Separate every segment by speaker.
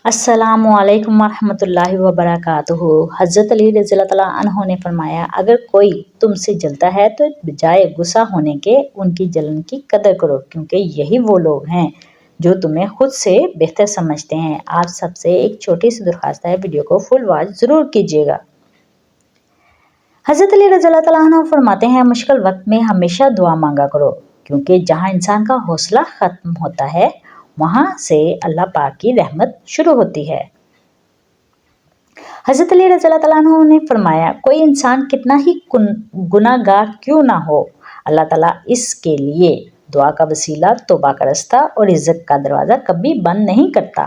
Speaker 1: अस्सलामुअलैकुम वरहमतुल्लाहि वबरकातुहू। हज़रत अली रज़ी अल्लाह तआला अन्हो ने फरमाया, अगर कोई तुमसे जलता है तो बजाय गुस्सा होने के उनकी जलन की कदर करो, क्योंकि यही वो लोग हैं जो तुम्हें खुद से बेहतर समझते हैं। आप सबसे एक छोटी सी दरख्वास्त है, वीडियो को फुल वॉच ज़रूर कीजिएगा। हज़रत अली रज़ी अल्लाह तआला अन्हो फरमाते हैं, मुश्किल वक्त में हमेशा दुआ मांगा करो, क्योंकि जहाँ इंसान का हौसला ख़त्म होता है वहाँ से अल्लाह पाक की रहमत शुरू होती है। हज़रत अली रज़ी अल्लाह तआला अन्हु ने फरमाया, कोई इंसान कितना ही गुनाहगार क्यों ना हो, अल्लाह ताला इसके लिए दुआ का वसीला, तौबा का रास्ता और इज़्ज़त का दरवाज़ा कभी बंद नहीं करता।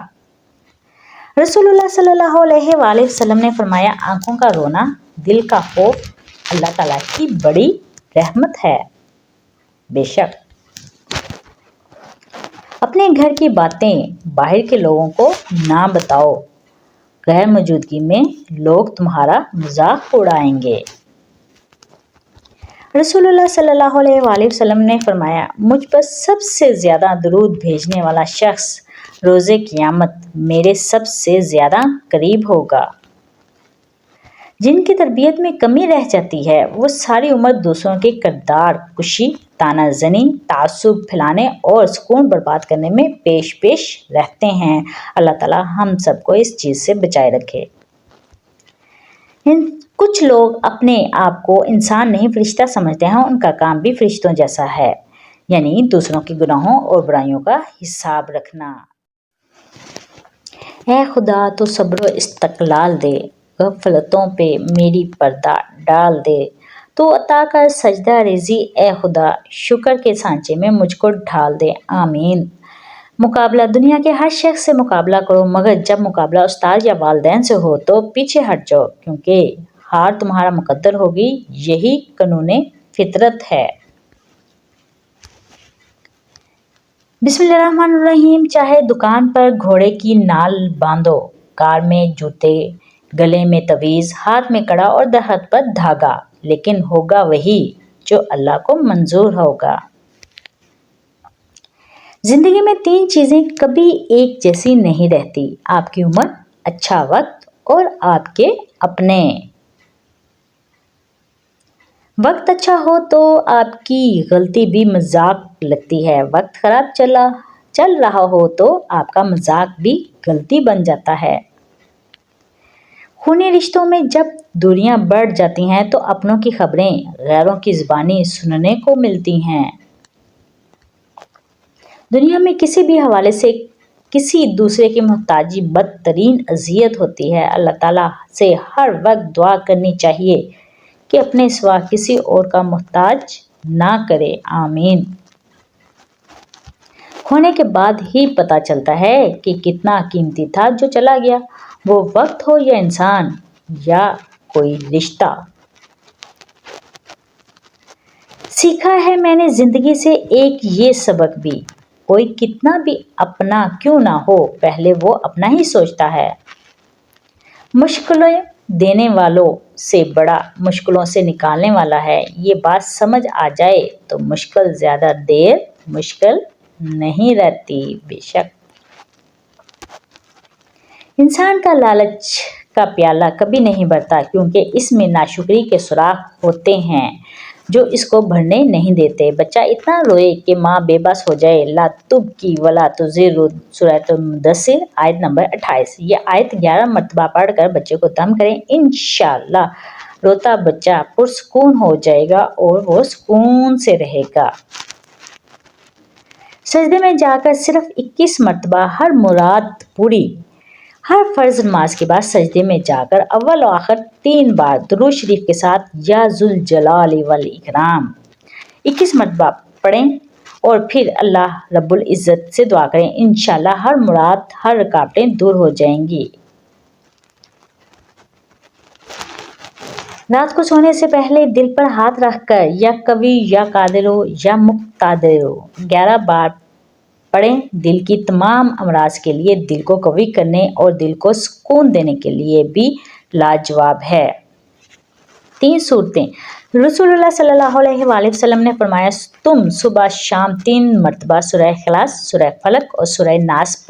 Speaker 1: रसूलुल्लाह सल्लल्लाहु अलैहि वसल्लम ने फरमाया, आंखों का रोना, दिल का खौफ अल्लाह ताला की बड़ी रहमत है। बेशक अपने घर की बातें बाहर के लोगों को ना बताओ, गैर मौजूदगी में लोग तुम्हारा मजाक उड़ाएंगे। रसूलुल्लाह सल्लल्लाहु अलैहि वसल्लम ने फरमाया, मुझ पर सबसे ज़्यादा दरूद भेजने वाला शख्स रोज़े क़यामत मेरे सबसे ज़्यादा करीब होगा। जिनकी तरबियत में कमी रह जाती है वो सारी उम्र दूसरों के किरदार कुशी, तानाजनी, तासुब फैलाने और सुकून बर्बाद करने में पेश पेश रहते हैं। अल्लाह ताला हम सबको इस चीज़ से बचाए रखे। कुछ लोग अपने आप को इंसान नहीं फरिश्ता समझते हैं, उनका काम भी फरिश्तों जैसा है, यानी दूसरों के गुनाहों और बुराइयों का हिसाब रखना। ऐ खुदा तो सब्र इस्तकलाल दे, गफलतों पे मेरी पर्दा डाल दे, तो अता कर सजदा रेजी ए खुदा, शुक्र के सांचे में मुझको ढाल दे, आमीन। मुकाबला दुनिया के हर शख्स से मुकाबला करो, मगर जब मुकाबला उस्ताद या वालिदैन से हो तो पीछे हट जाओ, क्योंकि हार तुम्हारा मुकद्दर होगी, यही कानूने फितरत है। बिस्मिल्लाहिर्रहमानिर्रहीम। चाहे दुकान पर घोड़े की नाल बांधो, कार में जूते, गले में तवीज़, हाथ में कड़ा और दहत पर धागा, लेकिन होगा वही जो अल्लाह को मंजूर होगा। जिंदगी में तीन चीज़ें कभी एक जैसी नहीं रहती, आपकी उम्र, अच्छा वक्त और आपके अपने। वक्त अच्छा हो तो आपकी गलती भी मजाक लगती है, वक्त खराब चल रहा हो तो आपका मजाक भी गलती बन जाता है। खूनी रिश्तों में जब दूरियां बढ़ जाती हैं तो अपनों की खबरें गैरों की ज़ुबानी सुनने को मिलती हैं। दुनिया में किसी भी हवाले से किसी दूसरे की मोहताजी बदतरीन अजियत होती है। अल्लाह ताला से हर वक्त दुआ करनी चाहिए कि अपने सिवा किसी और का मोहताज ना करे, आमीन। खोने के बाद ही पता चलता है कि कितना कीमती था जो चला गया, वो वक्त हो या इंसान या कोई रिश्ता। सीखा है मैंने जिंदगी से एक ये सबक भी, कोई कितना भी अपना क्यों ना हो, पहले वो अपना ही सोचता है। मुश्किलें देने वालों से बड़ा मुश्किलों से निकालने वाला है, ये बात समझ आ जाए तो मुश्किल ज़्यादा देर मुश्किल नहीं रहती। बेशक इंसान का लालच का प्याला कभी नहीं भरता, क्योंकि इसमें नाशुक्री के सुराख होते हैं जो इसको भरने नहीं देते। बच्चा इतना रोए कि माँ बेबस हो जाए। ला तुबकी वला तुज़िर, सूरह मुद्दस्सिर, आयत नंबर 28। ये आयत 11 मरतबा पढ़कर बच्चे को दम करें, इंशाअल्लाह रोता बच्चा पुरसुकून हो जाएगा और वो सुकून से रहेगा। सजदे में जाकर सिर्फ 21 मरतबा हर मुराद पूरी। हर फर्ज नमाज के बाद सजदे में जाकर अव्वल और आखिर 3 बार दुरूद शरीफ के साथ या जुल जलाल वल इकराम 21 मरतबा पढ़ें और फिर अल्लाह रब्बुल इज़्ज़त से दुआ करें, इंशाअल्लाह हर मुराद, हर रुकावटें दूर हो जाएंगी। रात को सोने से पहले दिल पर हाथ रखकर या कवि या कादिरो या मुक्तादिरो 11 बार पढ़ें। दिल की तमाम अमराज के लिए, दिल को कवी करने और दिल को सुकून देने के लिए भी लाजवाब है। 3 सूरतें। रसूलुल्लाह सल्लल्लाहु अलैहि वसल्लम ने फरमाया, तुम सुबह शाम 3 मरतबा सूरह इखलास, सूरह फलक और सूरह नास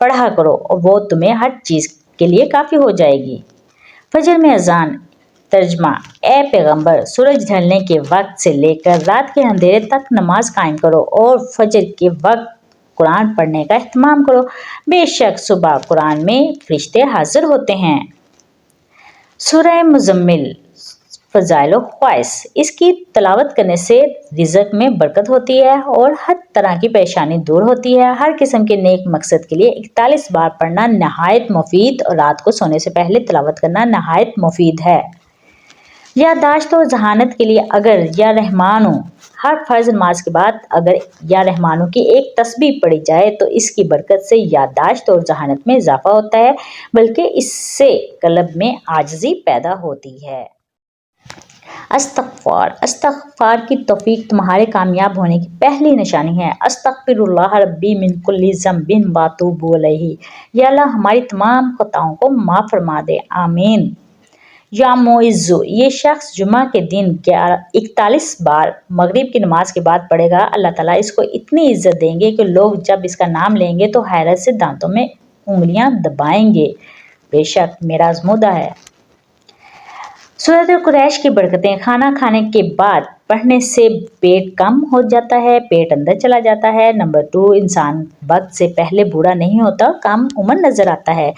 Speaker 1: पढ़ा करो और वो तुम्हें हर चीज़ के लिए काफ़ी हो जाएगी। फजर में अजान। तर्जमा, ए पैगंबर, सूरज ढलने के वक्त से लेकर रात के अंधेरे तक नमाज कायम करो और फजर के वक्त कुरान पढ़ने का इत्माम करो। बेशक सुबह कुरान में फरिश्ते हाजिर होते हैं। सूरह मुज़म्मिल। फ़ज़ाइल व ख़वाइस। इसकी तलावत करने से रिज़्क़ में बरकत होती है और हर तरह की परेशानी दूर होती है। हर किस्म के नेक मकसद के लिए 41 बार पढ़ना नहायत मुफीद और रात को सोने से पहले तलावत करना नहायत मुफीद है। याददाश्त और जहानत के लिए अगर या रहमानो, हर फ़र्ज नमाज के बाद अगर या रहमानो की एक तस्बीह पढ़ी जाए तो इसकी बरकत से याददाश्त और जहानत में इजाफा होता है, बल्कि इससे कल्ब में आजिज़ी पैदा होती है। अस्तग़फ़ार। इस्तिग़फ़ार की तौफ़ीक़ तुम्हारे कामयाब होने की पहली निशानी है। अस्तग़फ़िरुल्लाह रब्बी मिन कुल्लि ज़ंबिन व अतूबु अलैहि। या अल्लाह हमारी तमाम ख़ताओं को माफ़ फरमा दे, आमीन। या मोइज़्ज़ु, ये शख्स जुमा के दिन 41 बार मगरिब की नमाज के बाद पढ़ेगा, अल्लाह ताला इसको इतनी इज़्ज़त देंगे कि लोग जब इसका नाम लेंगे तो हैरत से दांतों में उंगलियां दबाएंगे। बेशक मेरा आज़मूदा है। सूरत कुरैश की बरकतें। खाना खाने के बाद पढ़ने से पेट कम हो जाता है, पेट अंदर चला जाता है। नंबर 2, इंसान वक्त से पहले बूढ़ा नहीं होता, कम उम्र नज़र आता है।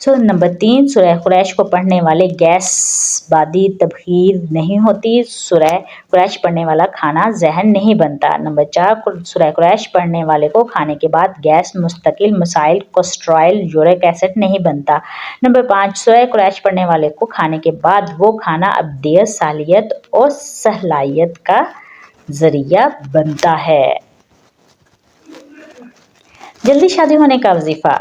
Speaker 1: नंबर 3, सूरह कुरैश को पढ़ने वाले गैस बादी तबखीर नहीं होती। सूरह कुरैश पढ़ने वाला खाना जहन नहीं बनता। नंबर 4, सूरह कुरैश पढ़ने वाले को खाने के बाद गैस, मुस्तकिल मसाइल, कोलेस्ट्रॉल, यूरिक एसिड नहीं बनता। नंबर 5, सूरह कुरैश पढ़ने वाले को खाने के बाद वो खाना अब्दियत, सालियत और सहलायत का जरिया बनता है। जल्दी शादी होने का वजीफा।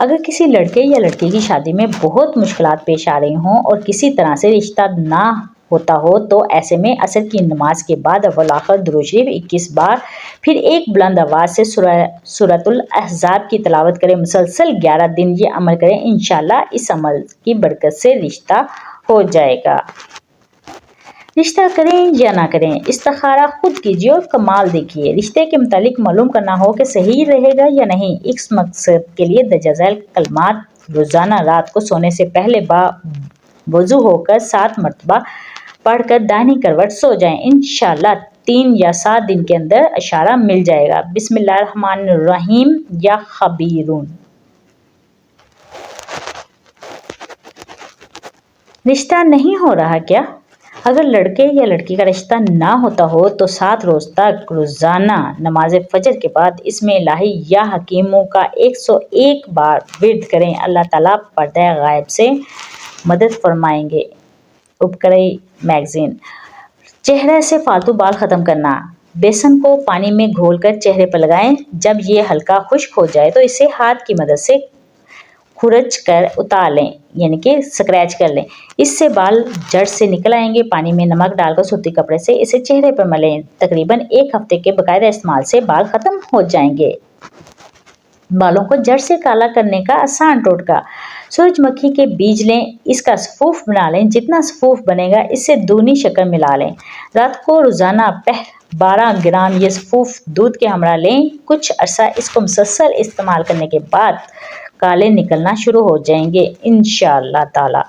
Speaker 1: अगर किसी लड़के या लड़की की शादी में बहुत मुश्किलात पेश आ रही हों और किसी तरह से रिश्ता ना होता हो तो ऐसे में असर की नमाज के बाद अव्वल आखिर दुरूद शरीफ 21 बार, फिर एक बुलंद आवाज़ से सूरतुल अहज़ाब की तिलावत करें। मुसलसल 11 दिन ये अमल करें, इंशाअल्लाह इस अमल की बरकत से रिश्ता हो जाएगा। रिश्ता करें या ना करें, इस्तिखारा खुद कीजिए और कमाल देखिए। रिश्ते के मुतालिक मालूम करना हो कि सही रहेगा या नहीं, इस मकसद के लिए दजाज़ैल कलमात रोज़ाना रात को सोने से पहले वज़ू होकर 7 मरतबा पढ़कर दाहिनी करवट सो जाएं। इंशाअल्लाह 3 या 7 दिन के अंदर इशारा मिल जाएगा। बिस्मिल्लाहिर्रहमानिर्रहीम या खबीरून। रिश्ता नहीं हो रहा क्या? अगर लड़के या लड़की का रिश्ता ना होता हो तो 7 रोज़ तक रोज़ाना नमाज फजर के बाद इसमें इलाही या हकीमों का 101 बार विर्द करें। अल्लाह ताला पर्दा गायब से मदद फरमाएंगे। उपकरई मैगज़ीन। चेहरे से फालतू बाल ख़त्म करना। बेसन को पानी में घोलकर चेहरे पर लगाएं। जब ये हल्का खुश्क हो जाए तो इसे हाथ की मदद से खुरच कर उतार लें, यानी कि स्क्रैच कर लें। इससे बाल जड़ से निकल आएंगे। पानी में नमक डालकर सूती कपड़े से इसे चेहरे पर मलें। तकरीबन 1 हफ्ते के बाकायदा इस्तेमाल से बाल ख़त्म हो जाएंगे। बालों को जड़ से काला करने का आसान टोटका। सूरजमुखी के बीज लें, इसका सफ़ूफ बना लें। जितना सफ़ूफ बनेगा इससे दूनी शक्कर मिला लें। रात को रोज़ाना 12 ग्राम ये सफ़ूफ दूध के हमरा लें। कुछ अरसा इसको मुसलसल इस्तेमाल करने के बाद काले निकलना शुरू हो जाएंगे इंशाअल्लाह ताला।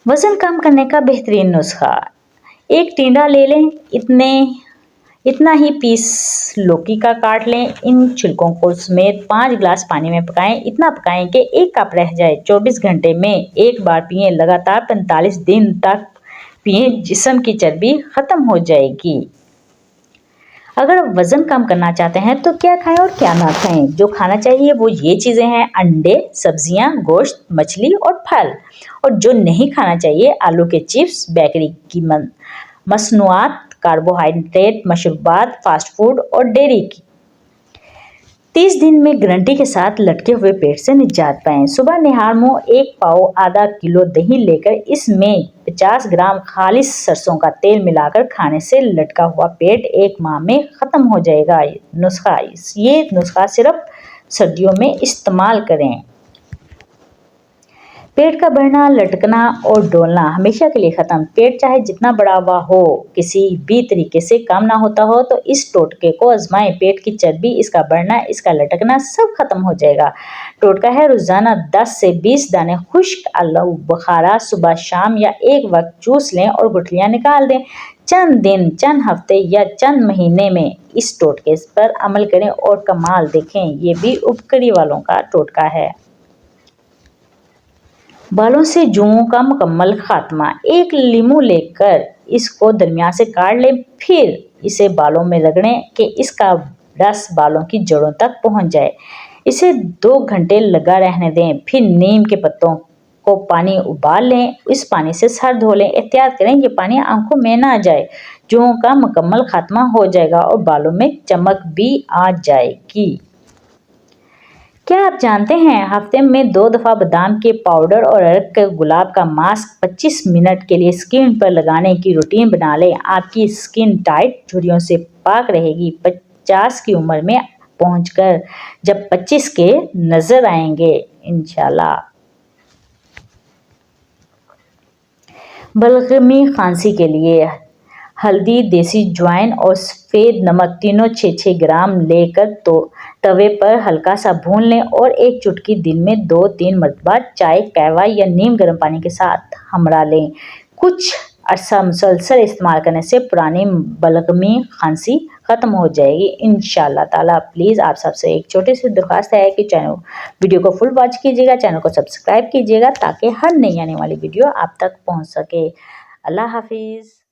Speaker 1: वज़न कम करने का बेहतरीन नुस्खा। एक टिंडा ले लें, इतना ही पीस लौकी का काट लें। इन छिलकों को समेत 5 गिलास पानी में पकाएं। इतना पकाएं कि 1 कप रह जाए। 24 घंटे में एक बार पिएं। लगातार 45 दिन तक पिएं, जिस्म की चर्बी ख़त्म हो जाएगी। अगर वज़न कम करना चाहते हैं तो क्या खाएं और क्या ना खाएं। जो खाना चाहिए वो ये चीज़ें हैं: अंडे, सब्जियां, गोश्त, मछली और फल। और जो नहीं खाना चाहिए, आलू के चिप्स, बेकरी की मसनूआत, कार्बोहाइड्रेट, मशरूबात, फास्ट फूड और डेयरी की। 30 दिन में गारंटी के साथ लटके हुए पेट से निजात पाएं। सुबह निहार मुँह 1 पाव आधा किलो दही लेकर इसमें 50 ग्राम खालिस सरसों का तेल मिलाकर खाने से लटका हुआ पेट 1 माह में ख़त्म हो जाएगा। ये नुस्खा सिर्फ सर्दियों में इस्तेमाल करें। पेट का बढ़ना, लटकना और डोलना हमेशा के लिए खत्म। पेट चाहे जितना बड़ा हुआ हो, किसी भी तरीके से काम ना होता हो, तो इस टोटके को आजमाएं। पेट की चर्बी, इसका बढ़ना, इसका लटकना सब खत्म हो जाएगा। टोटका है रोजाना 10 से 20 दाने खुश्क आलू बुखारा सुबह शाम या एक वक्त चूस लें और गुठलियां निकाल दें। चंद दिन, चंद हफ्ते या चंद महीने में इस टोटके पर अमल करें और कमाल देखें। ये भी उपकड़ी वालों का टोटका है। बालों से जुओं का मुकम्मल खात्मा। एक लीमू लेकर इसको दरमियान से काट लें, फिर इसे बालों में रगड़ें कि इसका रस बालों की जड़ों तक पहुंच जाए। इसे 2 घंटे लगा रहने दें। फिर नीम के पत्तों को पानी उबाल लें, इस पानी से सर धो लें। एहतियात करें ये पानी आंखों में ना जाए। जुओं का मुकम्मल खात्मा हो जाएगा और बालों में चमक भी आ जाएगी। क्या आप जानते हैं हफ्ते में 2 दफ़ा बादाम के पाउडर और अरक के गुलाब का मास्क 25 मिनट के लिए स्किन पर लगाने की रूटीन बना लें। आपकी स्किन टाइट झुर्रियों से पाक रहेगी। 50 की उम्र में पहुंचकर जब 25 के नजर आएंगे इंशाल्लाह। बलगमी खांसी के लिए हल्दी, देसी ज्वाइन और सफ़ेद नमक तीनों 6-6 ग्राम लेकर तो तवे पर हल्का सा भून लें और एक चुटकी दिन में 2-3 मरतबा चाय, कहवा या नीम गर्म पानी के साथ हमरा लें। कुछ अरसा मुसलसल इस्तेमाल करने से पुरानी बलगमी खांसी ख़त्म हो जाएगी इंशाल्लाह ताला। प्लीज़ आप सबसे एक छोटी सी दरख्वास्त है कि वीडियो को फुल वॉच कीजिएगा, चैनल को सब्सक्राइब कीजिएगा ताकि हर नई आने वाली वीडियो आप तक पहुँच सके। अल्लाह हाफिज़।